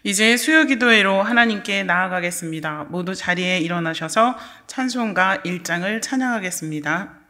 이제 수요기도회로 하나님께 나아가겠습니다. 모두 자리에 일어나셔서 찬송가 1장을 찬양하겠습니다.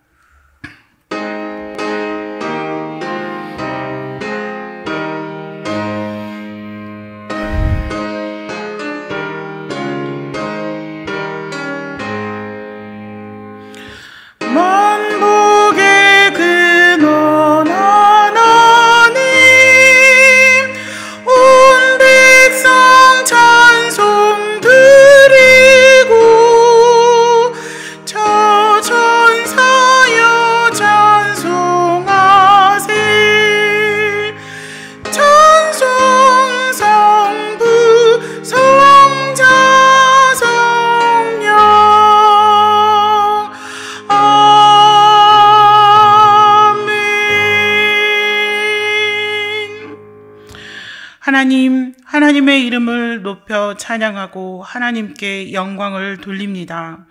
하나님의 이름을 높여 찬양하고 하나님께 영광을 돌립니다.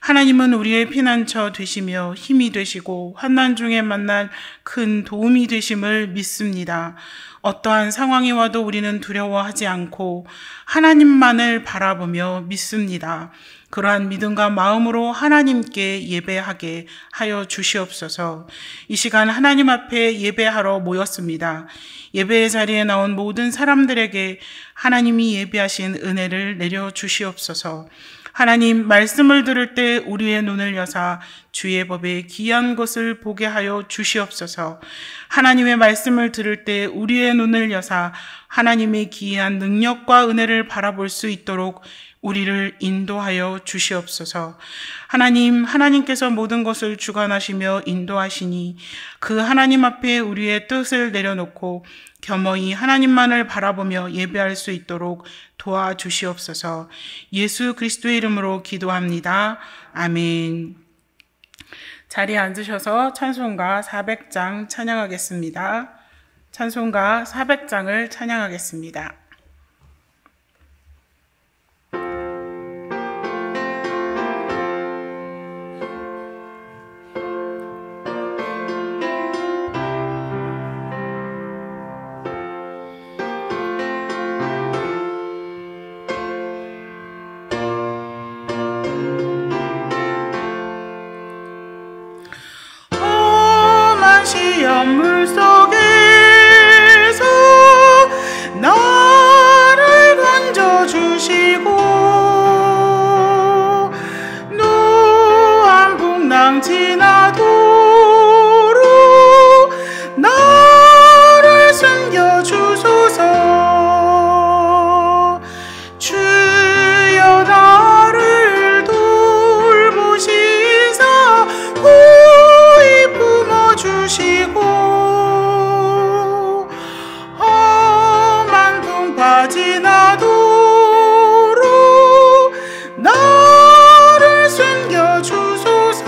하나님은 우리의 피난처 되시며 힘이 되시고 환난 중에 만날 큰 도움이 되심을 믿습니다. 어떠한 상황이 와도 우리는 두려워하지 않고 하나님만을 바라보며 믿습니다. 그러한 믿음과 마음으로 하나님께 예배하게 하여 주시옵소서. 이 시간 하나님 앞에 예배하러 모였습니다. 예배의 자리에 나온 모든 사람들에게 하나님이 예비하신 은혜를 내려 주시옵소서. 하나님, 말씀을 들을 때 우리의 눈을 여사 주의 법에 귀한 것을 보게 하여 주시옵소서. 하나님의 말씀을 들을 때 우리의 눈을 여사 하나님의 기이한 능력과 은혜를 바라볼 수 있도록 우리를 인도하여 주시옵소서. 하나님께서 모든 것을 주관하시며 인도하시니 그 하나님 앞에 우리의 뜻을 내려놓고 겸허히 하나님만을 바라보며 예배할 수 있도록 도와주시옵소서. 예수 그리스도의 이름으로 기도합니다. 아멘. 자리에 앉으셔서 찬송가 400장 찬양하겠습니다. 찬송가 400장을 찬양하겠습니다. 물 속에서 나를 건져주시고 노한 풍랑 지나도록 나를 숨겨주소서. 주여 나를 돌보시사 고이 품어주시고 지나도록 나를 숨겨주소서.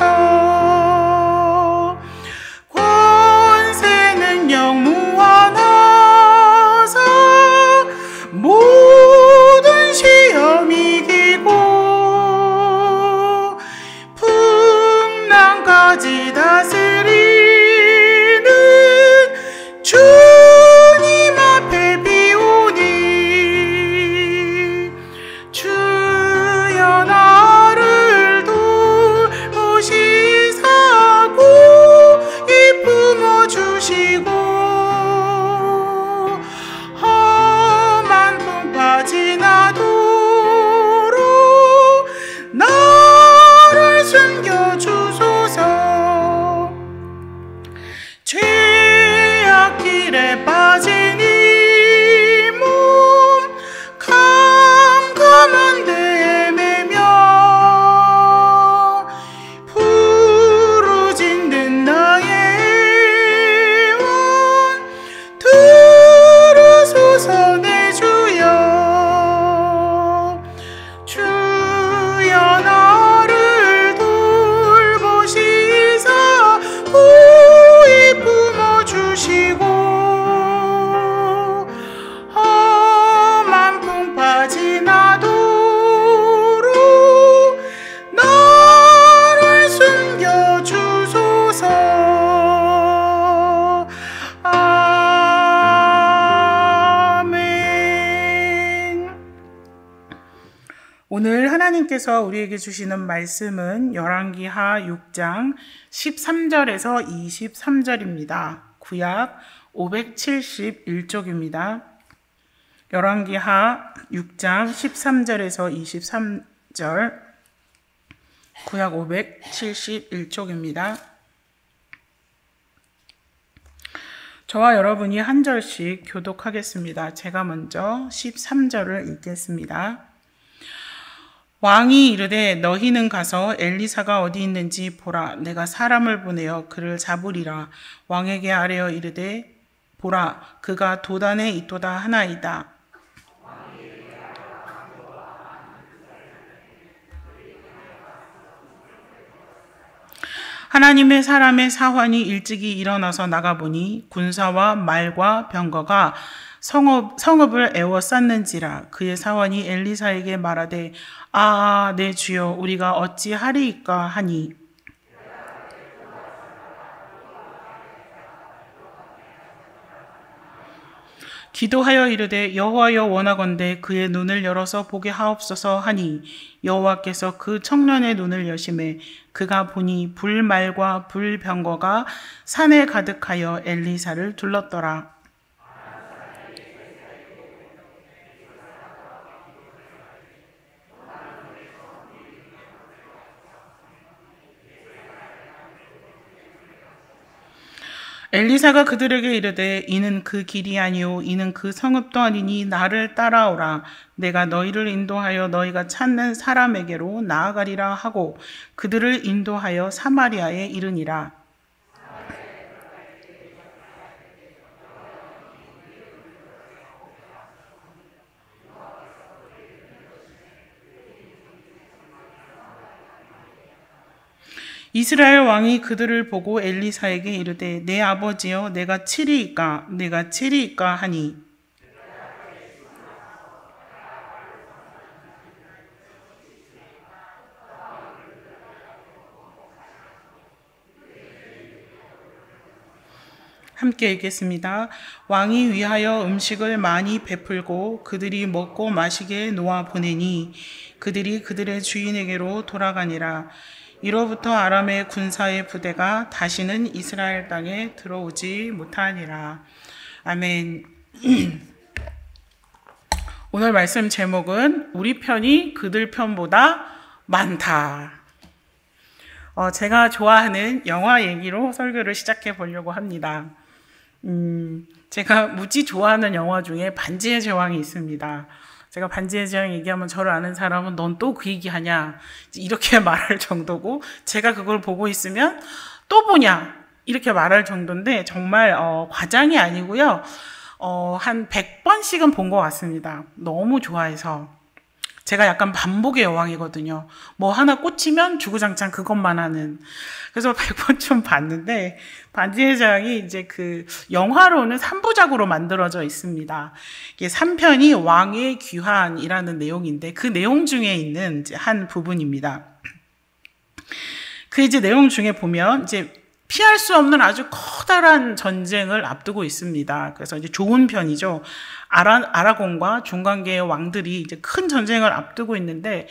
권세는 영무하나사 모든 시험 이기고 풍랑까지 다스리는 주님 앞에 비오니 오늘 하나님께서 우리에게 주시는 말씀은 열왕기하 6장 13절에서 23절입니다. 구약 571쪽입니다. 열왕기하 6장 13절에서 23절, 구약 571쪽입니다. 저와 여러분이 한 절씩 교독하겠습니다. 제가 먼저 13절을 읽겠습니다. 왕이 이르되 너희는 가서 엘리사가 어디 있는지 보라. 내가 사람을 보내어 그를 잡으리라. 왕에게 아뢰어 이르되 보라, 그가 도단에 있도다 하나이다. 하나님의 사람의 사환이 일찍이 일어나서 나가보니 군사와 말과 병거가 성읍을 에워쌌는지라. 그의 사환이 엘리사에게 말하되 내 주여, 우리가 어찌하리이까 하니, 기도하여 이르되 여호와여, 원하건대 그의 눈을 열어서 보게 하옵소서 하니, 여호와께서 그 청년의 눈을 여심해 그가 보니 불말과 불병거가 산에 가득하여 엘리사를 둘렀더라. 엘리사가 그들에게 이르되 이는 그 길이 아니오 이는 그 성읍도 아니니 나를 따라오라. 내가 너희를 인도하여 너희가 찾는 사람에게로 나아가리라 하고 그들을 인도하여 사마리아에 이르니라. 이스라엘 왕이 그들을 보고 엘리사에게 이르되 내 아버지여, 내가 치리이까 하니, 함께 읽겠습니다. 왕이 위하여 음식을 많이 베풀고 그들이 먹고 마시게 놓아 보내니 그들이 그들의 주인에게로 돌아가니라. 이로부터 아람의 군사의 부대가 다시는 이스라엘 땅에 들어오지 못하니라. 아멘. 오늘 말씀 제목은 우리 편이 그들 편보다 많다. 제가 좋아하는 영화 얘기로 설교를 시작해 보려고 합니다. 제가 무지 좋아하는 영화 중에 반지의 제왕이 있습니다. 제가 반지의 제왕 얘기하면 저를 아는 사람은 넌 또 그 얘기하냐 이렇게 말할 정도고, 제가 그걸 보고 있으면 또 보냐 이렇게 말할 정도인데 정말 과장이 아니고요. 한 100번씩은 본 것 같습니다. 너무 좋아해서. 제가 약간 반복의 여왕이거든요. 뭐 하나 꽂히면 주구장창 그것만 하는. 그래서 100번쯤 봤는데, 반지의 제왕이 이제 그 영화로는 3부작으로 만들어져 있습니다. 이게 3편이 왕의 귀환이라는 내용인데, 그 내용 중에 있는 이제 한 부분입니다. 그 이제 내용 중에 보면 이제 피할 수 없는 아주 커다란 전쟁을 앞두고 있습니다. 그래서 이제 좋은 편이죠. 아라곤과 중간계의 왕들이 이제 큰 전쟁을 앞두고 있는데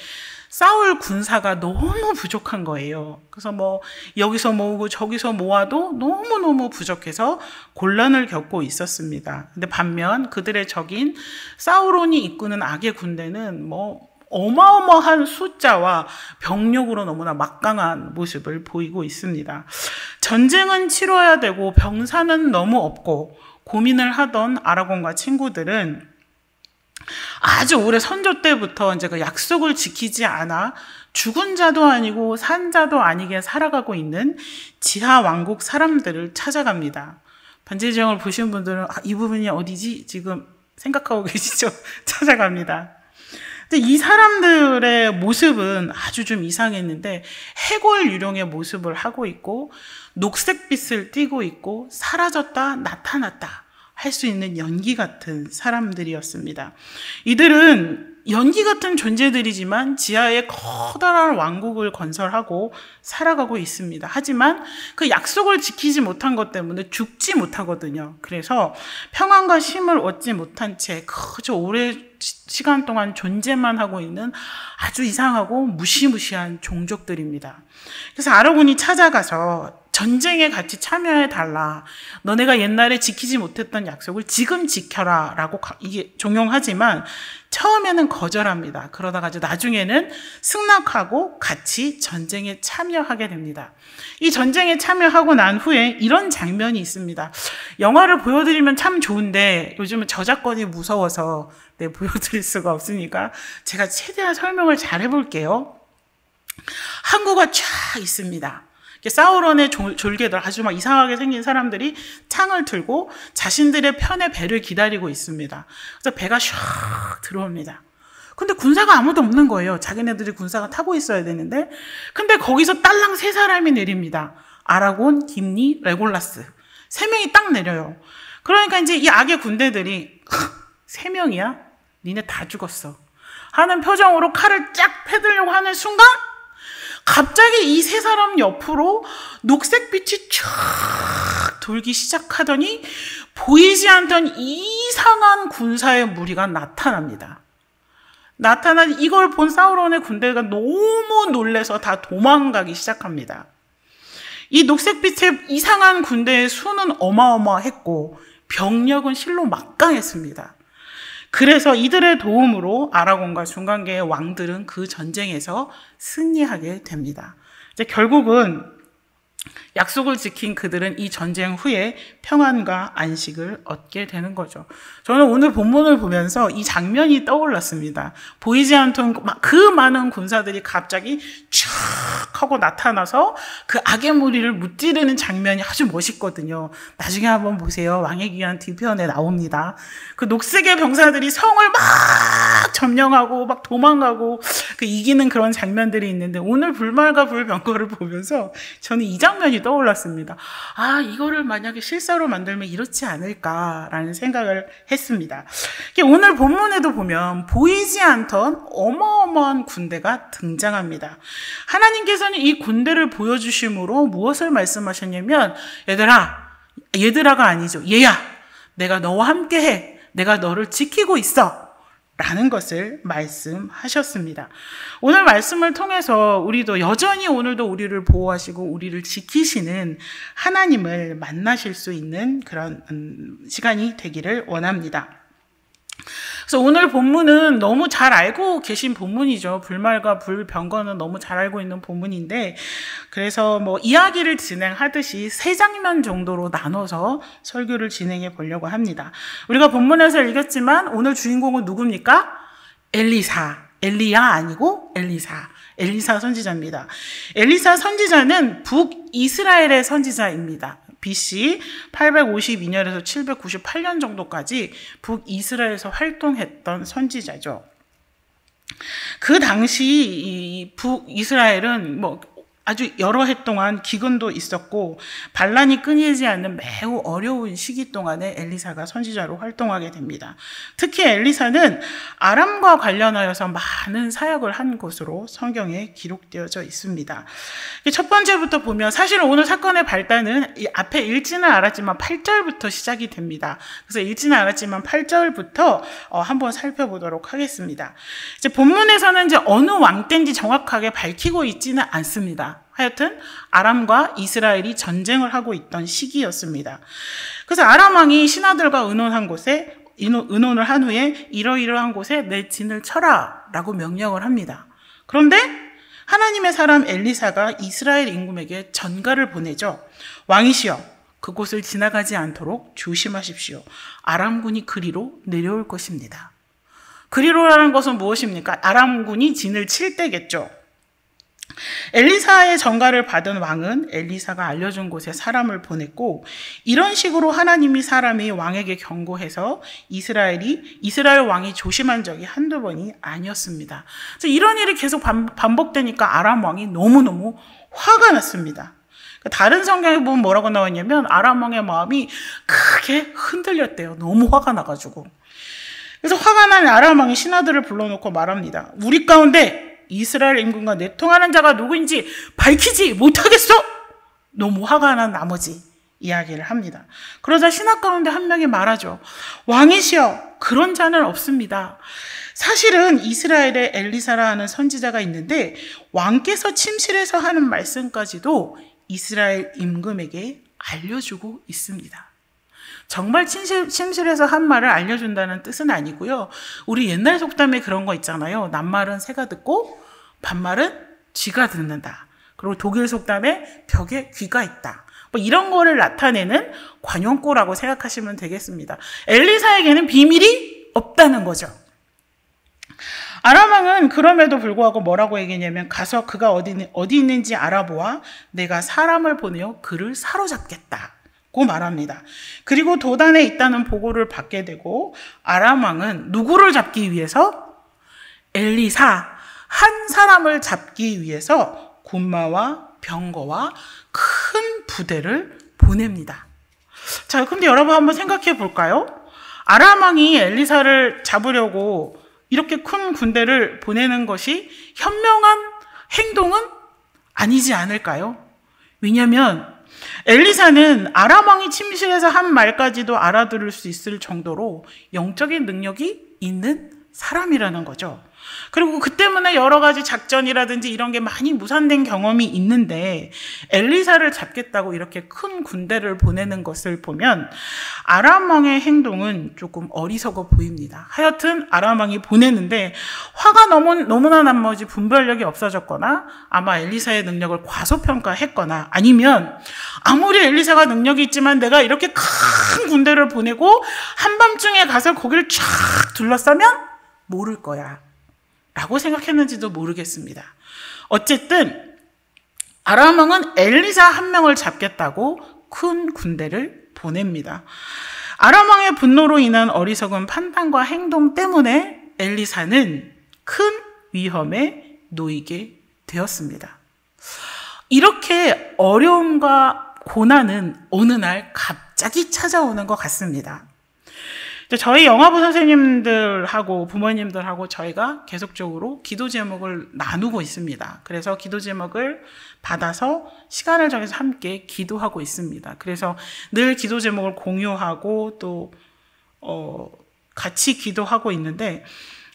싸울 군사가 너무 부족한 거예요. 그래서 뭐 여기서 모으고 저기서 모아도 너무너무 부족해서 곤란을 겪고 있었습니다. 근데 반면 그들의 적인 사우론이 이끄는 악의 군대는 뭐 어마어마한 숫자와 병력으로 너무나 막강한 모습을 보이고 있습니다. 전쟁은 치러야 되고 병사는 너무 없고 고민을 하던 아라곤과 친구들은 아주 오래 선조 때부터 이제 그 약속을 지키지 않아 죽은 자도 아니고 산 자도 아니게 살아가고 있는 지하 왕국 사람들을 찾아갑니다. 반지의 제왕을 보신 분들은 이 부분이 어디지? 지금 생각하고 계시죠? 찾아갑니다. 근데 이 사람들의 모습은 아주 좀 이상했는데 해골 유령의 모습을 하고 있고 녹색빛을 띠고 있고 사라졌다 나타났다 할 수 있는 연기 같은 사람들이었습니다. 이들은 연기 같은 존재들이지만 지하에 커다란 왕국을 건설하고 살아가고 있습니다. 하지만 그 약속을 지키지 못한 것 때문에 죽지 못하거든요. 그래서 평안과 쉼을 얻지 못한 채 그저 오래 시간 동안 존재만 하고 있는 아주 이상하고 무시무시한 종족들입니다. 그래서 아라곤이 찾아가서 전쟁에 같이 참여해달라. 너네가 옛날에 지키지 못했던 약속을 지금 지켜라. 라고 이게 종용하지만 처음에는 거절합니다. 그러다가 나중에는 승낙하고 같이 전쟁에 참여하게 됩니다. 이 전쟁에 참여하고 난 후에 이런 장면이 있습니다. 영화를 보여드리면 참 좋은데 요즘은 저작권이 무서워서 보여드릴 수가 없으니까 제가 최대한 설명을 잘 해볼게요. 항구가 쫙 있습니다. 사우론의 졸개들, 아주 막 이상하게 생긴 사람들이 창을 들고 자신들의 편의 배를 기다리고 있습니다. 그래서 배가 샥 들어옵니다. 근데 군사가 아무도 없는 거예요. 자기네들이 군사가 타고 있어야 되는데. 근데 거기서 딸랑 3사람이 내립니다. 아라곤, 김리, 레골라스. 3명이 딱 내려요. 그러니까 이제 이 악의 군대들이 3명이야? 니네 다 죽었어. 하는 표정으로 칼을 쫙 패들려고 하는 순간 갑자기 이 3사람 옆으로 녹색빛이 쫙 돌기 시작하더니 보이지 않던 이상한 군사의 무리가 나타납니다. 나타난 이걸 본 사우론의 군대가 너무 놀라서 다 도망가기 시작합니다. 이 녹색빛의 이상한 군대의 수는 어마어마했고 병력은 실로 막강했습니다. 그래서 이들의 도움으로 아라곤과 중간계의 왕들은 그 전쟁에서 승리하게 됩니다. 이제 결국은 약속을 지킨 그들은 이 전쟁 후에 평안과 안식을 얻게 되는 거죠. 저는 오늘 본문을 보면서 이 장면이 떠올랐습니다. 보이지 않던 그 많은 군사들이 갑자기 쫙 하고 나타나서 그 악의 무리를 무찌르는 장면이 아주 멋있거든요. 나중에 한번 보세요. 왕의 귀환 뒤편에 나옵니다. 그 녹색의 병사들이 성을 막 점령하고 막 도망가고 그 이기는 그런 장면들이 있는데 오늘 불말과 불병거를 보면서 저는 이 장면이 떠올랐습니다. 아, 이거를 만약에 실사로 만들면 이렇지 않을까라는 생각을 했습니다. 오늘 본문에도 보면 보이지 않던 어마어마한 군대가 등장합니다. 하나님께서는 이 군대를 보여주심으로 무엇을 말씀하셨냐면 얘들아가 아니죠. 얘야, 내가 너와 함께해. 내가 너를 지키고 있어. 라는 것을 말씀하셨습니다. 오늘 말씀을 통해서 우리도 여전히 오늘도 우리를 보호하시고 우리를 지키시는 하나님을 만나실 수 있는 그런 시간이 되기를 원합니다. 그래서 오늘 본문은 너무 잘 알고 계신 본문이죠. 불말과 불병거는 너무 잘 알고 있는 본문인데, 그래서 이야기를 진행하듯이 3장면 정도로 나눠서 설교를 진행해 보려고 합니다. 우리가 본문에서 읽었지만 오늘 주인공은 누굽니까? 엘리야 아니고 엘리사 선지자입니다. 엘리사 선지자는 북이스라엘의 선지자입니다. BC 852년에서 798년 정도까지 북이스라엘에서 활동했던 선지자죠. 그 당시 이 북이스라엘은 아주 여러 해 동안 기근도 있었고 반란이 끊이지 않는 매우 어려운 시기 동안에 엘리사가 선지자로 활동하게 됩니다. 특히 엘리사는 아람과 관련하여서 많은 사역을 한 것으로 성경에 기록되어져 있습니다. 첫 번째부터 보면 사실 오늘 사건의 발단은 앞에 읽지는 않았지만 8절부터 시작이 됩니다. 그래서 읽지는 않았지만 8절부터 한번 살펴보도록 하겠습니다. 이제 본문에서는 이제 어느 왕 때인지 정확하게 밝히고 있지는 않습니다. 하여튼 아람과 이스라엘이 전쟁을 하고 있던 시기였습니다. 그래서 아람 왕이 신하들과 의논을 한 후에 이러이러한 곳에 내 진을 쳐라 라고 명령을 합니다. 그런데 하나님의 사람 엘리사가 이스라엘 임금에게 전가를 보내죠. 왕이시여, 그곳을 지나가지 않도록 조심하십시오. 아람군이 그리로 내려올 것입니다. 그리로라는 것은 무엇입니까? 아람군이 진을 칠 때겠죠. 엘리사의 전가를 받은 왕은 엘리사가 알려준 곳에 사람을 보냈고, 이런 식으로 하나님이 사람이 왕에게 경고해서 이스라엘 왕이 조심한 적이 한두 번이 아니었습니다. 그래서 이런 일이 계속 반복되니까 아람 왕이 너무너무 화가 났습니다. 다른 성경에 보면 뭐라고 나왔냐면 아람 왕의 마음이 크게 흔들렸대요. 너무 화가 나가지고. 그래서 화가 난 아람 왕이 신하들을 불러놓고 말합니다. 우리 가운데 이스라엘 임금과 내통하는 자가 누구인지 밝히지 못하겠어? 너무 화가 난 나머지 이야기를 합니다. 그러자 신하 가운데 한 명이 말하죠. 왕이시여, 그런 자는 없습니다. 사실은 이스라엘에 엘리사라 하는 선지자가 있는데 왕께서 침실에서 하는 말씀까지도 이스라엘 임금에게 알려주고 있습니다. 정말 침실에서 한 말을 알려준다는 뜻은 아니고요. 우리 옛날 속담에 그런 거 있잖아요. 낱말은 새가 듣고 반말은 쥐가 듣는다. 그리고 독일 속담에 벽에 귀가 있다. 뭐 이런 거를 나타내는 관용구라고 생각하시면 되겠습니다. 엘리사에게는 비밀이 없다는 거죠. 아람 왕은 그럼에도 불구하고 뭐라고 얘기했냐면 가서 그가 어디 있는지 알아보아 내가 사람을 보내어 그를 사로잡겠다고 말합니다. 그리고 도단에 있다는 보고를 받게 되고 아람 왕은 누구를 잡기 위해서? 엘리사 한 사람을 잡기 위해서 군마와 병거와 큰 부대를 보냅니다. 자, 근데 여러분 한번 생각해 볼까요? 아람 왕이 엘리사를 잡으려고 이렇게 큰 군대를 보내는 것이 현명한 행동은 아니지 않을까요? 왜냐하면 엘리사는 아람 왕이 침실에서 한 말까지도 알아들을 수 있을 정도로 영적인 능력이 있는 사람이라는 거죠. 그리고 그 때문에 여러 가지 작전이라든지 이런 게 많이 무산된 경험이 있는데 엘리사를 잡겠다고 이렇게 큰 군대를 보내는 것을 보면 아람 왕의 행동은 조금 어리석어 보입니다. 하여튼 아람 왕이 보내는데 화가 너무나 나머지 분별력이 없어졌거나 아마 엘리사의 능력을 과소평가했거나 아니면 아무리 엘리사가 능력이 있지만 내가 이렇게 큰 군대를 보내고 한밤중에 가서 거기를 쫙 둘러싸면 모를 거야 라고 생각했는지도 모르겠습니다. 어쨌든 아람 왕은 엘리사 한 명을 잡겠다고 큰 군대를 보냅니다. 아람 왕의 분노로 인한 어리석은 판단과 행동 때문에 엘리사는 큰 위험에 놓이게 되었습니다. 이렇게 어려움과 고난은 어느 날 갑자기 찾아오는 것 같습니다. 저희 영화부 선생님들하고 부모님들하고 저희가 계속적으로 기도 제목을 나누고 있습니다. 그래서 기도 제목을 받아서 시간을 정해서 함께 기도하고 있습니다. 그래서 늘 기도 제목을 공유하고 또 같이 기도하고 있는데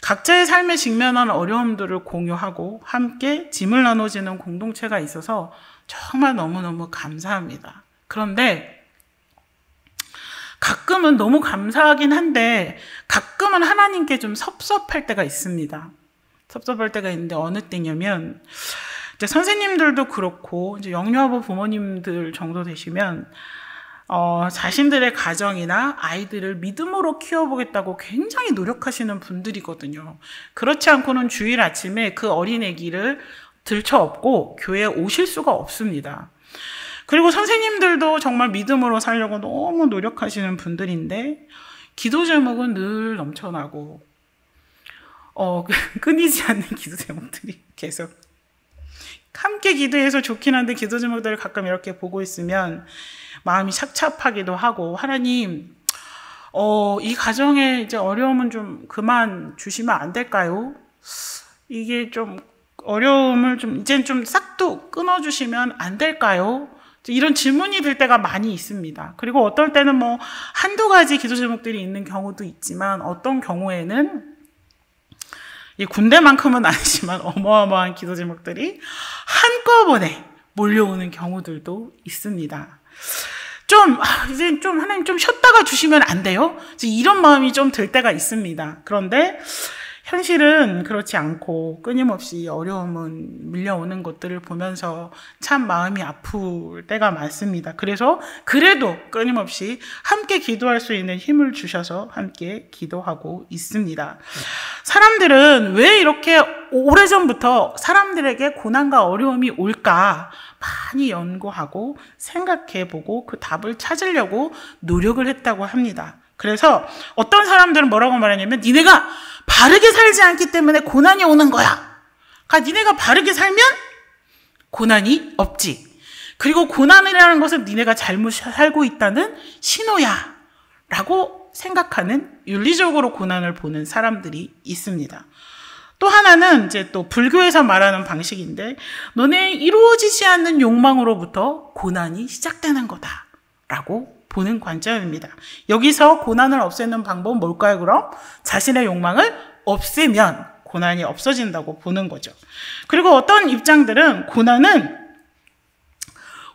각자의 삶에 직면한 어려움들을 공유하고 함께 짐을 나눠지는 공동체가 있어서 정말 너무너무 감사합니다. 그런데 가끔은 너무 감사하긴 한데 가끔은 하나님께 좀 섭섭할 때가 있습니다. 섭섭할 때가 있는데 어느 때냐면 이제 선생님들도 그렇고 이제 영유아부 부모님들 정도 되시면 자신들의 가정이나 아이들을 믿음으로 키워보겠다고 굉장히 노력하시는 분들이거든요. 그렇지 않고는 주일 아침에 그 어린 아기를 들쳐업고 교회에 오실 수가 없습니다. 그리고 선생님들도 정말 믿음으로 살려고 너무 노력하시는 분들인데 기도 제목은 늘 넘쳐나고 끊이지 않는 기도 제목들이 계속 함께 기도해서 좋긴 한데 기도 제목들을 가끔 이렇게 보고 있으면 마음이 착잡하기도 하고 하나님 이 가정에 이제 어려움은 좀 그만 주시면 안 될까요? 이게 좀 어려움을 좀 이젠 좀 싹도 끊어주시면 안 될까요? 이런 질문이 들 때가 많이 있습니다. 그리고 어떨 때는 뭐 한두 가지 기도 제목들이 있는 경우도 있지만 어떤 경우에는 이 군대만큼은 아니지만 어마어마한 기도 제목들이 한꺼번에 몰려오는 경우들도 있습니다. 이제 좀 하나님 좀 쉬었다가 주시면 안 돼요? 이런 마음이 좀 들 때가 있습니다. 그런데 현실은 그렇지 않고 끊임없이 어려움은 밀려오는 것들을 보면서 참 마음이 아플 때가 많습니다. 그래서 그래도 끊임없이 함께 기도할 수 있는 힘을 주셔서 함께 기도하고 있습니다. 사람들은 왜 이렇게 오래전부터 사람들에게 고난과 어려움이 올까 많이 연구하고 생각해보고 그 답을 찾으려고 노력을 했다고 합니다. 그래서 어떤 사람들은 뭐라고 말하냐면 니네가 바르게 살지 않기 때문에 고난이 오는 거야. 그러니까 니네가 바르게 살면 고난이 없지. 그리고 고난이라는 것은 니네가 잘못 살고 있다는 신호야 라고 생각하는, 윤리적으로 고난을 보는 사람들이 있습니다. 또 하나는 이제 또 불교에서 말하는 방식인데, 너네 이루어지지 않는 욕망으로부터 고난이 시작되는 거다라고 보는 관점입니다. 여기서 고난을 없애는 방법은 뭘까요, 그럼? 자신의 욕망을 없애면 고난이 없어진다고 보는 거죠. 그리고 어떤 입장들은 고난은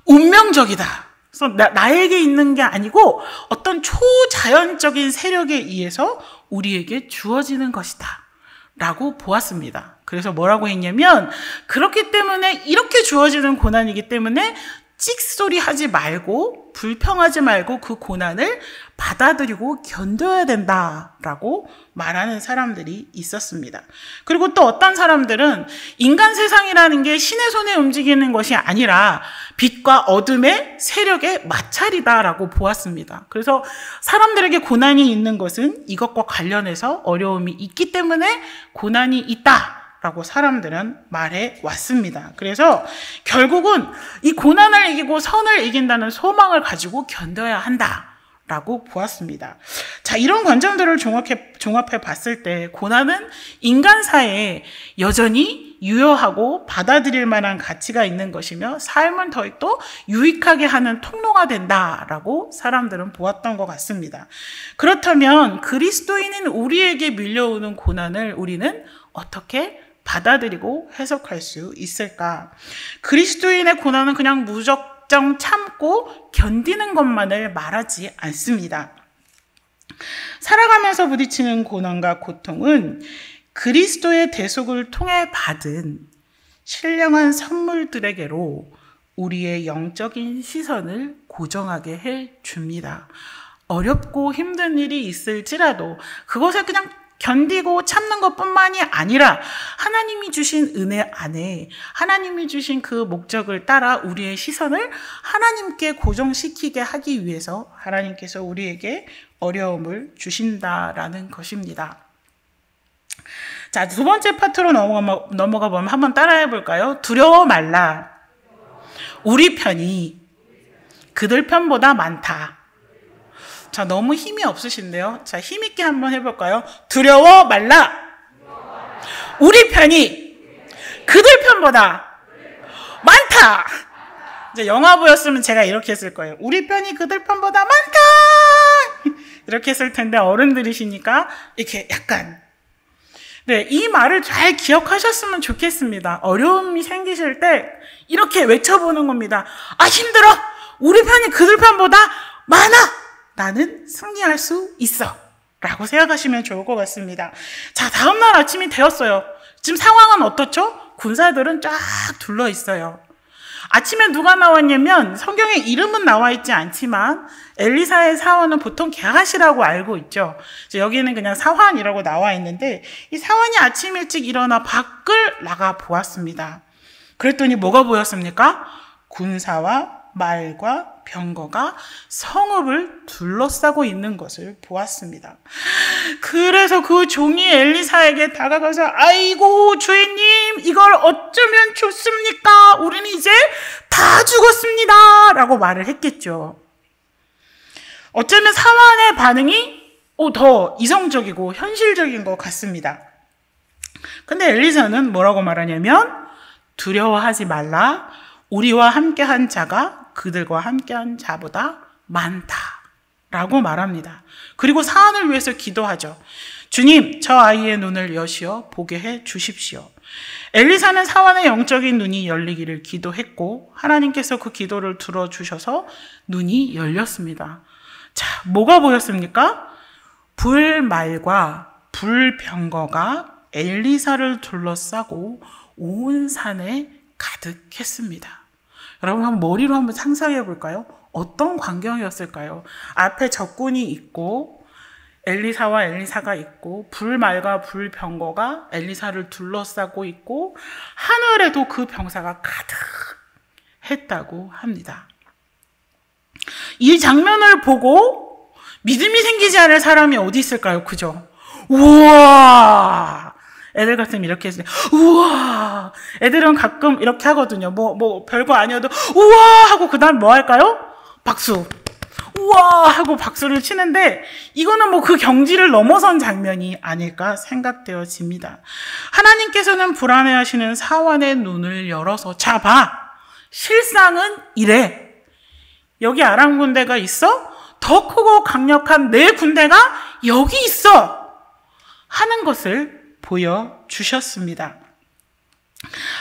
운명적이다. 그래서 나에게 있는 게 아니고 어떤 초자연적인 세력에 의해서 우리에게 주어지는 것이다 라고 보았습니다. 그래서 뭐라고 했냐면, 그렇기 때문에 이렇게 주어지는 고난이기 때문에 찍소리 하지 말고 불평하지 말고 그 고난을 받아들이고 견뎌야 된다라고 말하는 사람들이 있었습니다. 그리고 또 어떤 사람들은 인간 세상이라는 게 신의 손에 움직이는 것이 아니라 빛과 어둠의 세력의 마찰이다라고 보았습니다. 그래서 사람들에게 고난이 있는 것은 이것과 관련해서 어려움이 있기 때문에 고난이 있다 라고 사람들은 말해 왔습니다. 그래서 결국은 이 고난을 이기고 선을 이긴다는 소망을 가지고 견뎌야 한다 라고 보았습니다. 자, 이런 관점들을 종합해 봤을 때 고난은 인간사에 여전히 유효하고 받아들일 만한 가치가 있는 것이며 삶을 더욱더 유익하게 하는 통로가 된다라고 사람들은 보았던 것 같습니다. 그렇다면 그리스도인인 우리에게 밀려오는 고난을 우리는 어떻게 받아들이고 해석할 수 있을까? 그리스도인의 고난은 그냥 무작정 참고 견디는 것만을 말하지 않습니다. 살아가면서 부딪히는 고난과 고통은 그리스도의 대속을 통해 받은 신령한 선물들에게로 우리의 영적인 시선을 고정하게 해 줍니다. 어렵고 힘든 일이 있을지라도 그것을 그냥 견디고 참는 것뿐만이 아니라 하나님이 주신 은혜 안에 하나님이 주신 그 목적을 따라 우리의 시선을 하나님께 고정시키게 하기 위해서 하나님께서 우리에게 어려움을 주신다라는 것입니다. 자, 두 번째 파트로 넘어가 보면 한번 따라해 볼까요? 두려워 말라. 우리 편이 그들 편보다 많다. 자, 너무 힘이 없으신데요. 자, 힘있게 한번 해볼까요? 두려워 말라. 우리 편이 그들 편보다 많다. 이제 영화보였으면 제가 이렇게 했을 거예요. 우리 편이 그들 편보다 많다. 이렇게 했을 텐데 어른들이시니까 이렇게 약간. 네, 이 말을 잘 기억하셨으면 좋겠습니다. 어려움이 생기실 때 이렇게 외쳐보는 겁니다. 아, 힘들어. 우리 편이 그들 편보다 많아. 나는 승리할 수 있어 라고 생각하시면 좋을 것 같습니다. 자, 다음날 아침이 되었어요. 지금 상황은 어떻죠? 군사들은 쫙 둘러 있어요. 아침에 누가 나왔냐면 성경에 이름은 나와 있지 않지만 엘리사의 사원은 보통 게하시라고 알고 있죠. 여기는 그냥 사환이라고 나와 있는데 이 사환이 아침 일찍 일어나 밖을 나가 보았습니다. 그랬더니 뭐가 보였습니까? 군사와 말과 병거가 성읍을 둘러싸고 있는 것을 보았습니다. 그래서 그 종이 엘리사에게 다가가서 아이고 주인님 이걸 어쩌면 좋습니까? 우리는 이제 다 죽었습니다 라고 말을 했겠죠. 어쩌면 사환의 반응이 더 이성적이고 현실적인 것 같습니다. 근데 엘리사는 뭐라고 말하냐면 두려워하지 말라. 우리와 함께한 자가 그들과 함께한 자보다 많다라고 말합니다. 그리고 사안을 위해서 기도하죠. 주님, 저 아이의 눈을 여시어 보게 해 주십시오. 엘리사는 사환의 영적인 눈이 열리기를 기도했고 하나님께서 그 기도를 들어주셔서 눈이 열렸습니다. 자, 뭐가 보였습니까? 불말과 불병거가 엘리사를 둘러싸고 온 산에 가득했습니다. 여러분 한번 머리로 한번 상상해 볼까요? 어떤 광경이었을까요? 앞에 적군이 있고 엘리사와 엘리사가 있고 불말과 불병거가 엘리사를 둘러싸고 있고 하늘에도 그 병사가 가득했다고 합니다. 이 장면을 보고 믿음이 생기지 않을 사람이 어디 있을까요? 그죠? 우와! 애들 같으면 이렇게 해서 우와! 애들은 가끔 이렇게 하거든요. 뭐 별거 아니어도 우와! 하고 그 다음 뭐 할까요? 박수. 우와 하고 박수를 치는데 이거는 뭐 그 경지를 넘어선 장면이 아닐까 생각되어집니다. 하나님께서는 불안해하시는 사환의 눈을 열어서 자 봐, 실상은 이래. 여기 아람 군대가 있어? 더 크고 강력한 내 군대가 여기 있어 하는 것을 보여주셨습니다.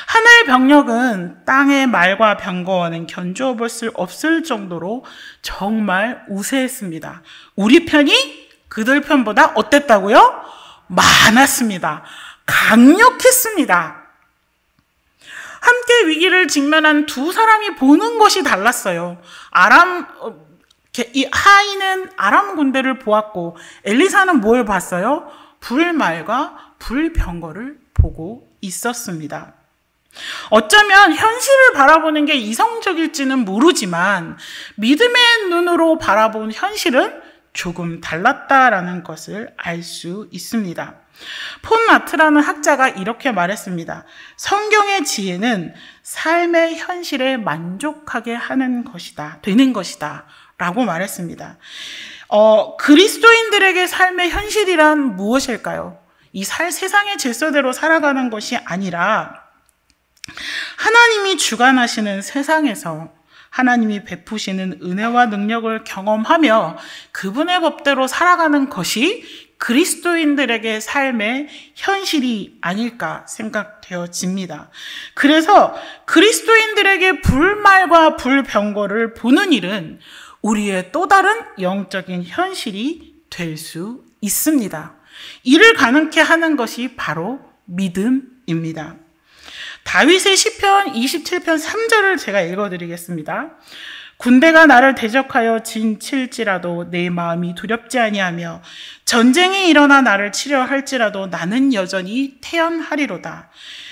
하늘 병력은 땅의 말과 병거와는 견주어 볼 수 없을 정도로 정말 우세했습니다. 우리 편이 그들 편보다 어땠다고요? 많았습니다. 강력했습니다. 함께 위기를 직면한 두 사람이 보는 것이 달랐어요. 이 하인은 아람 군대를 보았고 엘리사는 뭘 봤어요? 불말과 불병거를 보고 있었습니다. 어쩌면 현실을 바라보는 게 이성적일지는 모르지만 믿음의 눈으로 바라본 현실은 조금 달랐다라는 것을 알 수 있습니다. 폰 마트라는 학자가 이렇게 말했습니다. 성경의 지혜는 삶의 현실에 만족하게 하는 것이다, 되는 것이다 라고 말했습니다. 그리스도인들에게 삶의 현실이란 무엇일까요? 이 세상의 질서대로 살아가는 것이 아니라 하나님이 주관하시는 세상에서 하나님이 베푸시는 은혜와 능력을 경험하며 그분의 법대로 살아가는 것이 그리스도인들에게 삶의 현실이 아닐까 생각되어집니다. 그래서 그리스도인들에게 불말과 불병거를 보는 일은 우리의 또 다른 영적인 현실이 될 수 있습니다. 이를 가능케 하는 것이 바로 믿음입니다. 다윗의 시편 27편 3절을 제가 읽어드리겠습니다. 군대가 나를 대적하여 진칠지라도 내 마음이 두렵지 아니하며 전쟁이 일어나 나를 치려 할지라도 나는 여전히 태연하리로다.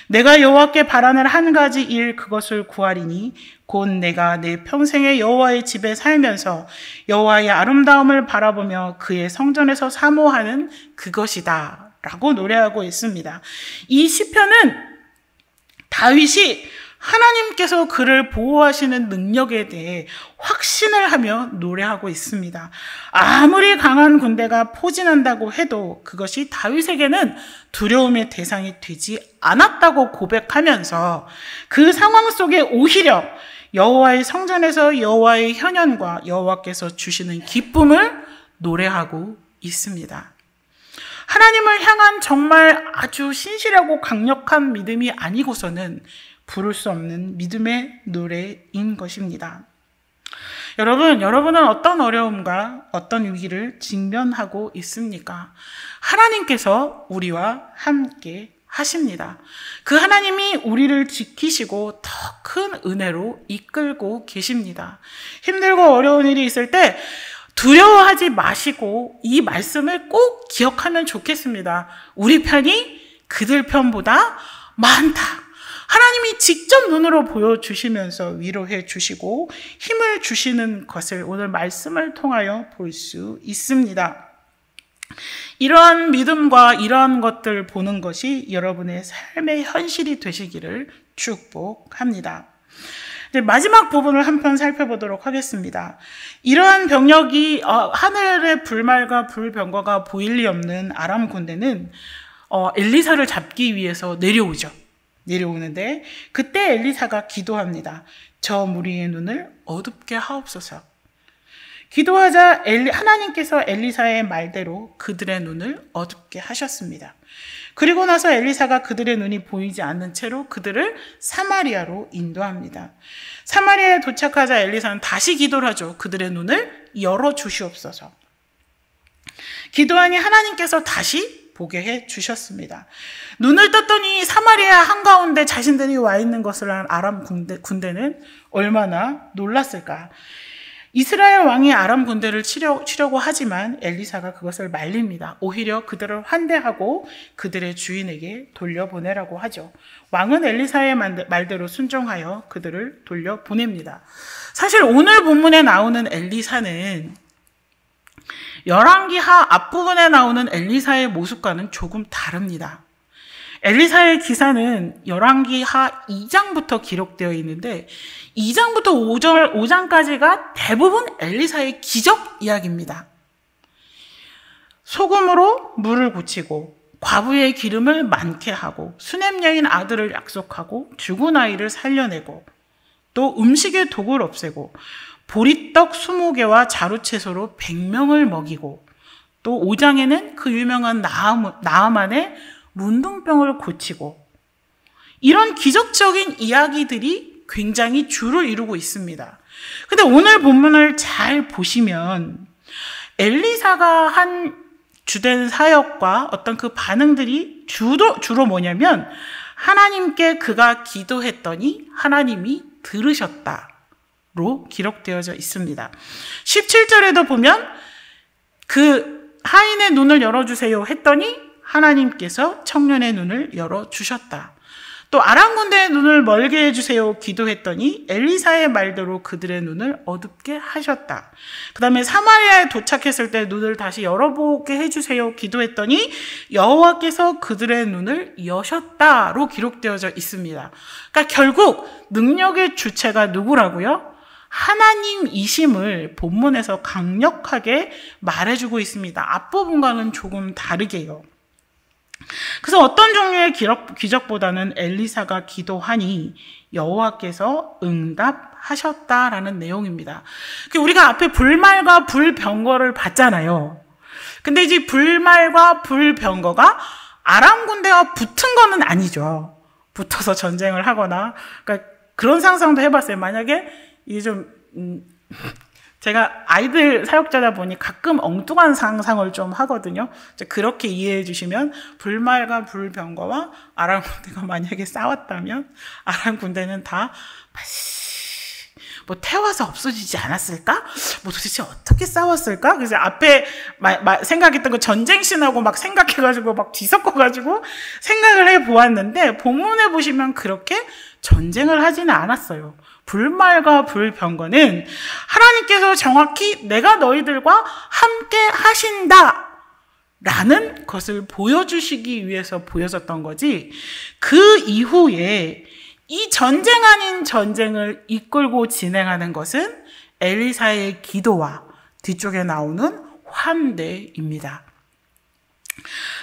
내가 여호와께 바라는 한 가지 일 그것을 구하리니 곧 내가 내 평생의 여호와의 집에 살면서 여호와의 아름다움을 바라보며 그의 성전에서 사모하는 그것이다 라고 노래하고 있습니다. 이 시편은 다윗이 하나님께서 그를 보호하시는 능력에 대해 확신을 하며 노래하고 있습니다. 아무리 강한 군대가 포진한다고 해도 그것이 다윗에게는 두려움의 대상이 되지 않았다고 고백하면서 그 상황 속에 오히려 여호와의 성전에서 여호와의 현현과 여호와께서 주시는 기쁨을 노래하고 있습니다. 하나님을 향한 정말 아주 신실하고 강력한 믿음이 아니고서는 부를 수 없는 믿음의 노래인 것입니다. 여러분은 어떤 어려움과 어떤 위기를 직면하고 있습니까? 하나님께서 우리와 함께 하십니다. 그 하나님이 우리를 지키시고 더 큰 은혜로 이끌고 계십니다. 힘들고 어려운 일이 있을 때 두려워하지 마시고 이 말씀을 꼭 기억하면 좋겠습니다. 우리 편이 그들 편보다 많다. 하나님이 직접 눈으로 보여주시면서 위로해 주시고 힘을 주시는 것을 오늘 말씀을 통하여 볼 수 있습니다. 이러한 믿음과 이러한 것들 보는 것이 여러분의 삶의 현실이 되시기를 축복합니다. 마지막 부분을 한편 살펴보도록 하겠습니다. 이러한 병력이 하늘의 불말과 불병거가 보일 리 없는 아람 군대는 엘리사를 잡기 위해서 내려오는데 그때 엘리사가 기도합니다. 저 무리의 눈을 어둡게 하옵소서. 기도하자 하나님께서 엘리사의 말대로 그들의 눈을 어둡게 하셨습니다. 그리고 나서 엘리사가 그들의 눈이 보이지 않는 채로 그들을 사마리아로 인도합니다. 사마리아에 도착하자 엘리사는 다시 기도를 하죠. 그들의 눈을 열어주시옵소서. 기도하니 하나님께서 다시 보게 해 주셨습니다. 눈을 떴더니 사마리아 한가운데 자신들이 와 있는 것을 한 아람 군대는 얼마나 놀랐을까. 이스라엘 왕이 아람 군대를 치려고 하지만 엘리사가 그것을 말립니다. 오히려 그들을 환대하고 그들의 주인에게 돌려보내라고 하죠. 왕은 엘리사의 말대로 순종하여 그들을 돌려보냅니다. 사실 오늘 본문에 나오는 엘리사는 열왕기하 앞부분에 나오는 엘리사의 모습과는 조금 다릅니다. 엘리사의 기사는 열왕기하 2장부터 기록되어 있는데 2장부터 5장까지가 대부분 엘리사의 기적 이야기입니다. 소금으로 물을 고치고 과부의 기름을 많게 하고 수냄 여인 아들을 약속하고 죽은 아이를 살려내고 또 음식의 독을 없애고 보리떡 20개와 자루채소로 100명을 먹이고 또 5장에는 그 유명한 나아만의 문둥병을 고치고 이런 기적적인 이야기들이 굉장히 주를 이루고 있습니다. 근데 오늘 본문을 잘 보시면 엘리사가 한 주된 사역과 어떤 그 반응들이 주로 뭐냐면 하나님께 그가 기도했더니 하나님이 들으셨다로 기록되어져 있습니다. 17절에도 보면 그 하인의 눈을 열어주세요 했더니 하나님께서 청년의 눈을 열어주셨다. 또 아람 군대의 눈을 멀게 해주세요 기도했더니 엘리사의 말대로 그들의 눈을 어둡게 하셨다. 그 다음에 사마리아에 도착했을 때 눈을 다시 열어보게 해주세요 기도했더니 여호와께서 그들의 눈을 여셨다로 기록되어져 있습니다. 그러니까 결국 능력의 주체가 누구라고요? 하나님이심을 본문에서 강력하게 말해주고 있습니다. 앞부분과는 조금 다르게요. 그래서 어떤 종류의 기적보다는 엘리사가 기도하니 여호와께서 응답하셨다라는 내용입니다. 우리가 앞에 불말과 불병거를 봤잖아요. 근데 이제 불말과 불병거가 아람 군대와 붙은 거는 아니죠. 붙어서 전쟁을 하거나, 그러니까 그런 상상도 해봤어요. 만약에 이게 좀 제가 아이들 사역자다 보니 가끔 엉뚱한 상상을 좀 하거든요. 그렇게 이해해 주시면 불말과 불병거와 아람 군대가 만약에 싸웠다면 아람 군대는 다 뭐 태워서 없어지지 않았을까? 뭐 도대체 어떻게 싸웠을까? 그래서 앞에 생각했던 그 전쟁신하고 막 생각해가지고 막 뒤섞어가지고 생각을 해보았는데 본문에 보시면 그렇게 전쟁을 하지는 않았어요. 불말과 불병거는 하나님께서 정확히 내가 너희들과 함께 하신다 라는 것을 보여주시기 위해서 보여졌던 거지, 그 이후에 이 전쟁 아닌 전쟁을 이끌고 진행하는 것은 엘리사의 기도와 뒤쪽에 나오는 환대입니다.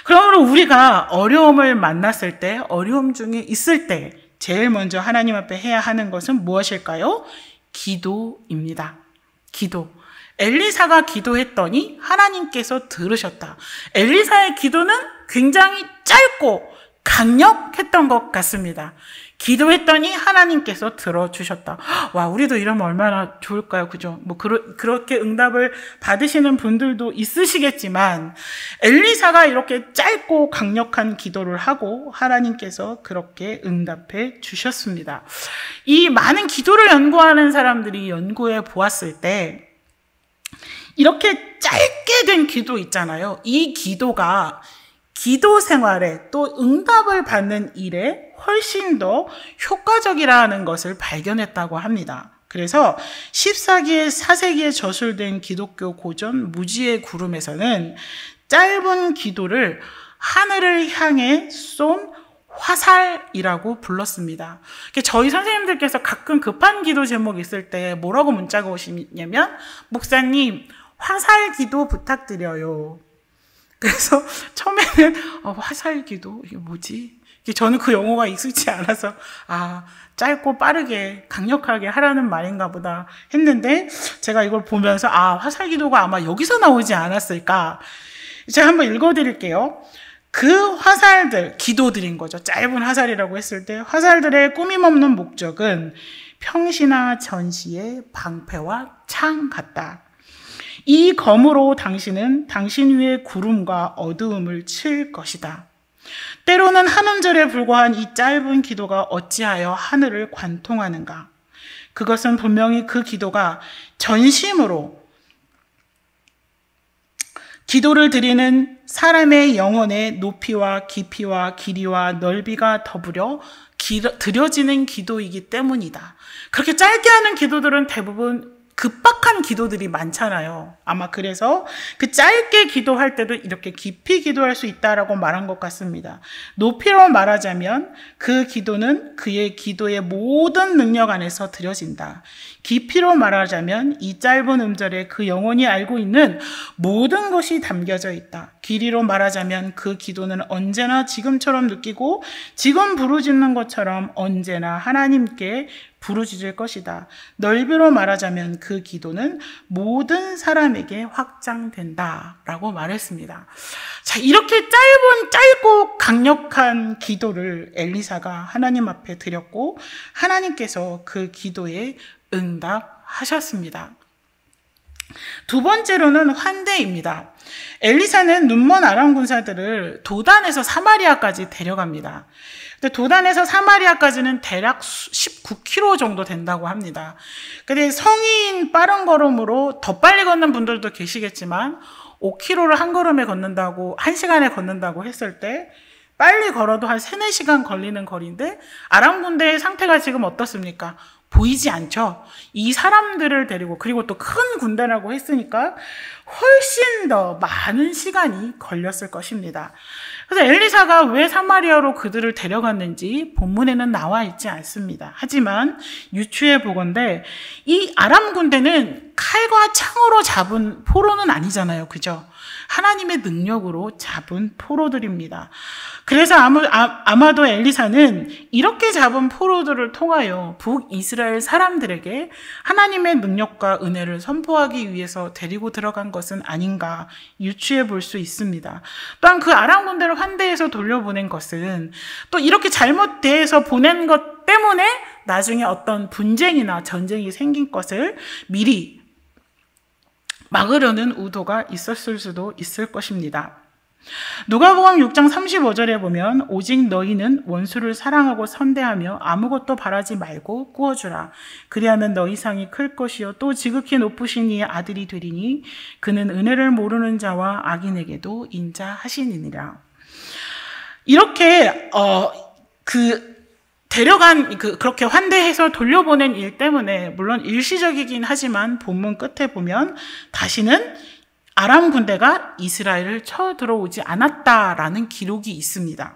그러므로 우리가 어려움을 만났을 때, 어려움 중에 있을 때 제일 먼저 하나님 앞에 해야 하는 것은 무엇일까요? 기도입니다. 기도. 엘리사가 기도했더니 하나님께서 들으셨다. 엘리사의 기도는 굉장히 짧고 강력했던 것 같습니다. 기도했더니 하나님께서 들어주셨다. 와, 우리도 이러면 얼마나 좋을까요? 그죠? 뭐, 그렇게 응답을 받으시는 분들도 있으시겠지만, 엘리사가 이렇게 짧고 강력한 기도를 하고 하나님께서 그렇게 응답해 주셨습니다. 이 많은 기도를 연구하는 사람들이 연구해 보았을 때, 이렇게 짧게 된 기도 있잖아요. 이 기도가 기도 생활에 또 응답을 받는 일에 훨씬 더 효과적이라는 것을 발견했다고 합니다. 그래서 14세기에 저술된 기독교 고전 무지의 구름에서는 짧은 기도를 하늘을 향해 쏜 화살이라고 불렀습니다. 저희 선생님들께서 가끔 급한 기도 제목 있을 때 뭐라고 문자가 오시냐면, 목사님 화살 기도 부탁드려요. 그래서 처음에는 화살 기도 이게 뭐지? 저는 그 용어가 익숙치 않아서 짧고 빠르게 강력하게 하라는 말인가 보다 했는데, 제가 이걸 보면서 화살 기도가 아마 여기서 나오지 않았을까? 제가 한번 읽어드릴게요. 그 화살들, 기도들인 거죠. 짧은 화살이라고 했을 때 화살들의 꾸밈없는 목적은 평시나 전시의 방패와 창 같다. 이 검으로 당신은 당신 위에 구름과 어두움을 칠 것이다. 때로는 한 음절에 불과한 이 짧은 기도가 어찌하여 하늘을 관통하는가? 그것은 분명히 그 기도가 전심으로 기도를 드리는 사람의 영혼의 높이와 깊이와 길이와 넓이가 더불어 드려지는 기도이기 때문이다. 그렇게 짧게 하는 기도들은 대부분 급박한 기도들이 많잖아요. 아마 그래서 그 짧게 기도할 때도 이렇게 깊이 기도할 수 있다라고 말한 것 같습니다. 높이로 말하자면 그 기도는 그의 기도의 모든 능력 안에서 드려진다. 깊이로 말하자면 이 짧은 음절에 그 영혼이 알고 있는 모든 것이 담겨져 있다. 길이로 말하자면 그 기도는 언제나 지금처럼 느끼고 지금 부르짖는 것처럼 언제나 하나님께 부르짖을 것이다. 넓이로 말하자면 그 기도는 모든 사람에게 확장된다 라고 말했습니다. 자, 이렇게 짧고 강력한 기도를 엘리사가 하나님 앞에 드렸고 하나님께서 그 기도에 응답하셨습니다. 두 번째로는 환대입니다. 엘리사는 눈먼 아람 군사들을 도단에서 사마리아까지 데려갑니다. 근데 도단에서 사마리아까지는 대략 19km 정도 된다고 합니다. 근데 성인 빠른 걸음으로 더 빨리 걷는 분들도 계시겠지만 5km를 한 걸음에 걷는다고 1시간에 걷는다고 했을 때 빨리 걸어도 한 3-4시간 걸리는 거리인데 아람 군대의 상태가 지금 어떻습니까? 보이지 않죠. 이 사람들을 데리고 그리고 또 큰 군대라고 했으니까 훨씬 더 많은 시간이 걸렸을 것입니다. 그래서 엘리사가 왜 사마리아로 그들을 데려갔는지 본문에는 나와 있지 않습니다. 하지만 유추해 보건대 이 아람 군대는 칼과 창으로 잡은 포로는 아니잖아요. 그죠? 하나님의 능력으로 잡은 포로들입니다. 그래서 아마도 엘리사는 이렇게 잡은 포로들을 통하여 북이스라엘 사람들에게 하나님의 능력과 은혜를 선포하기 위해서 데리고 들어간 것은 아닌가 유추해 볼 수 있습니다. 또한 그 아람 군대를 환대해서 돌려보낸 것은 또 이렇게 잘못 대해서 보낸 것 때문에 나중에 어떤 분쟁이나 전쟁이 생긴 것을 미리 막으려는 의도가 있었을 수도 있을 것입니다. 누가복음 6장 35절에 보면 오직 너희는 원수를 사랑하고 선대하며 아무것도 바라지 말고 꾸어주라. 그리하면 너희 상이 클 것이요 또 지극히 높으신 이의 아들이 되리니 그는 은혜를 모르는 자와 악인에게도 인자하시니라. 이렇게 그렇게 환대해서 돌려보낸 일 때문에 물론 일시적이긴 하지만 본문 끝에 보면 다시는 아람 군대가 이스라엘을 쳐들어오지 않았다라는 기록이 있습니다.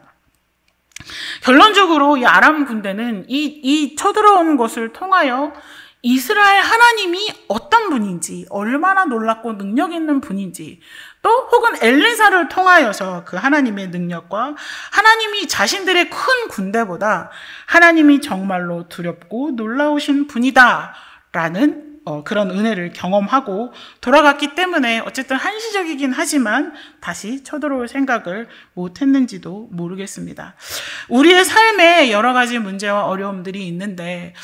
결론적으로 이 아람 군대는 이 쳐들어온 것을 통하여 이스라엘 하나님이 어떤 분인지, 얼마나 놀랍고 능력 있는 분인지, 또 혹은 엘리사를 통하여서 그 하나님의 능력과 하나님이 자신들의 큰 군대보다 하나님이 정말로 두렵고 놀라우신 분이다라는 그런 은혜를 경험하고 돌아갔기 때문에 어쨌든 한시적이긴 하지만 다시 쳐들어올 생각을 못했는지도 모르겠습니다. 우리의 삶에 여러 가지 문제와 어려움들이 있는데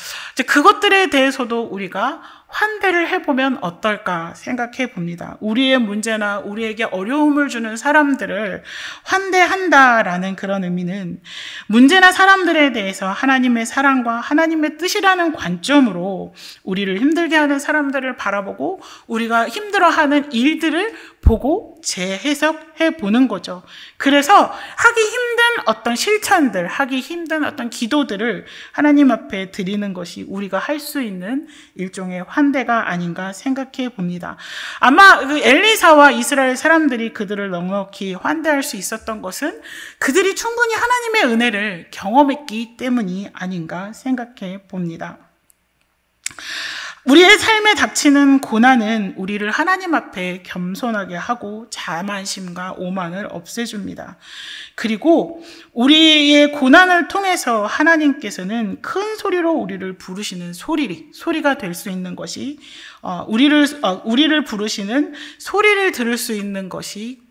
그것들에 대해서도 우리가 환대를 해보면 어떨까 생각해 봅니다. 우리의 문제나 우리에게 어려움을 주는 사람들을 환대한다라는 그런 의미는 문제나 사람들에 대해서 하나님의 사랑과 하나님의 뜻이라는 관점으로 우리를 힘들게 하는 사람들을 바라보고 우리가 힘들어하는 일들을 보고 재해석해 보는 거죠. 그래서 하기 힘든 어떤 실천들, 하기 힘든 어떤 기도들을 하나님 앞에 드리는 것이 우리가 할 수 있는 일종의 환대가 아닌가 생각해 봅니다. 아마 그 엘리사와 이스라엘 사람들이 그들을 넉넉히 환대할 수 있었던 것은 그들이 충분히 하나님의 은혜를 경험했기 때문이 아닌가 생각해 봅니다. 우리의 삶에 닥치는 고난은 우리를 하나님 앞에 겸손하게 하고 자만심과 오만을 없애줍니다. 그리고 우리의 고난을 통해서 하나님께서는 큰 소리로 우리를 부르시는 소리가 될 수 있는 것이 우리를 부르시는 소리를 들을 수 있는 것이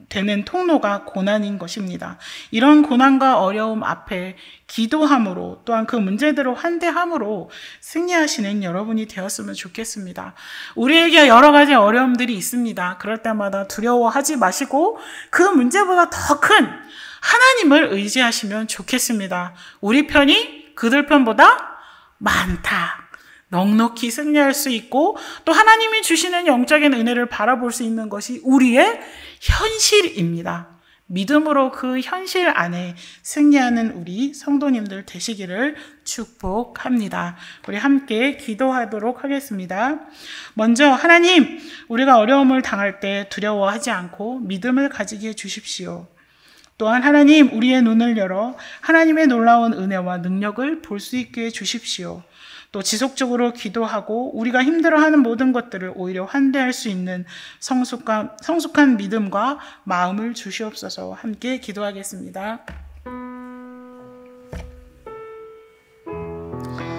되는 통로가 고난인 것입니다. 이런 고난과 어려움 앞에 기도함으로 또한 그 문제들을 환대함으로 승리하시는 여러분이 되었으면 좋겠습니다. 우리에게 여러 가지 어려움들이 있습니다. 그럴 때마다 두려워하지 마시고 그 문제보다 더 큰 하나님을 의지하시면 좋겠습니다. 우리 편이 그들 편보다 많다. 넉넉히 승리할 수 있고 또 하나님이 주시는 영적인 은혜를 바라볼 수 있는 것이 우리의 현실입니다. 믿음으로 그 현실 안에 승리하는 우리 성도님들 되시기를 축복합니다. 우리 함께 기도하도록 하겠습니다. 먼저 하나님, 우리가 어려움을 당할 때 두려워하지 않고 믿음을 가지게 해주십시오. 또한 하나님, 우리의 눈을 열어 하나님의 놀라운 은혜와 능력을 볼 수 있게 해주십시오. 또 지속적으로 기도하고 우리가 힘들어하는 모든 것들을 오히려 환대할 수 있는 성숙한 믿음과 마음을 주시옵소서. 함께 기도하겠습니다.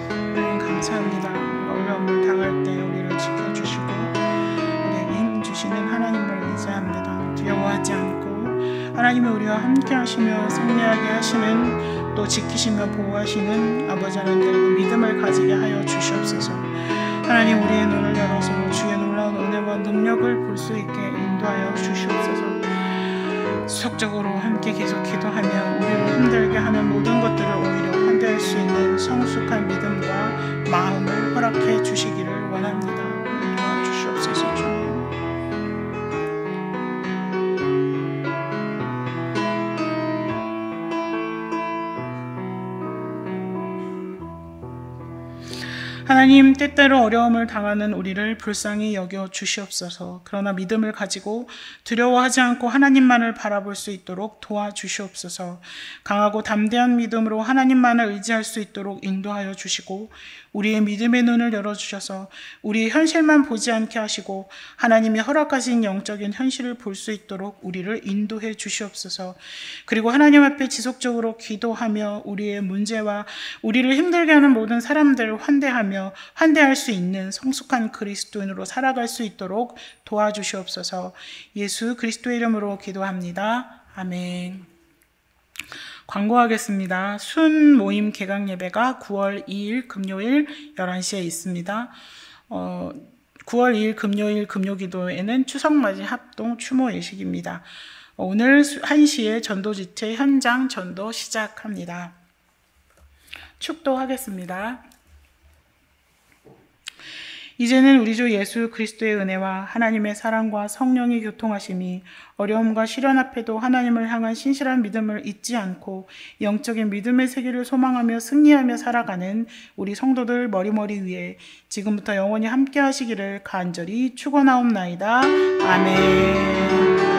하나님 감사합니다. 어려움을 당할 때 우리를 지켜주시고 우리에게 힘 주시는 하나님을 의지합니다. 두려워하지 않고 하나님이 우리와 함께 하시며 승리하게 하시는, 또 지키시며 보호하시는 아버지 하나님들, 그 믿음을 가지게 하여 주시옵소서. 하나님, 우리의 눈을 열어서 주의 놀라운 은혜와 능력을 볼 수 있게 인도하여 주시옵소서. 지속적으로 함께 계속 기도하며 우리를 힘들게 하는 모든 것들을 오히려 환대할 수 있는 성숙한 믿음과 마음을 허락해 주시기를 원합니다. 도와주시옵소서. 주님. 하나님, 때때로 어려움을 당하는 우리를 불쌍히 여겨 주시옵소서. 그러나 믿음을 가지고 두려워하지 않고 하나님만을 바라볼 수 있도록 도와주시옵소서. 강하고 담대한 믿음으로 하나님만을 의지할 수 있도록 인도하여 주시고 우리의 믿음의 눈을 열어주셔서 우리의 현실만 보지 않게 하시고 하나님이 허락하신 영적인 현실을 볼 수 있도록 우리를 인도해 주시옵소서. 그리고 하나님 앞에 지속적으로 기도하며 우리의 문제와 우리를 힘들게 하는 모든 사람들을 환대할 수 있는 성숙한 그리스도인으로 살아갈 수 있도록 도와주시옵소서. 예수 그리스도의 이름으로 기도합니다. 아멘. 광고하겠습니다. 순 모임 개강 예배가 9월 2일 금요일 11시에 있습니다. 9월 2일 금요일 금요기도에는 추석맞이 합동 추모 예식입니다. 오늘 1시에 전도지체 현장 전도 시작합니다. 축도하겠습니다. 이제는 우리 주 예수 그리스도의 은혜와 하나님의 사랑과 성령의 교통하심이 어려움과 시련 앞에도 하나님을 향한 신실한 믿음을 잊지 않고 영적인 믿음의 세계를 소망하며 승리하며 살아가는 우리 성도들 머리머리 위에 지금부터 영원히 함께 하시기를 간절히 축원하옵나이다. 아멘.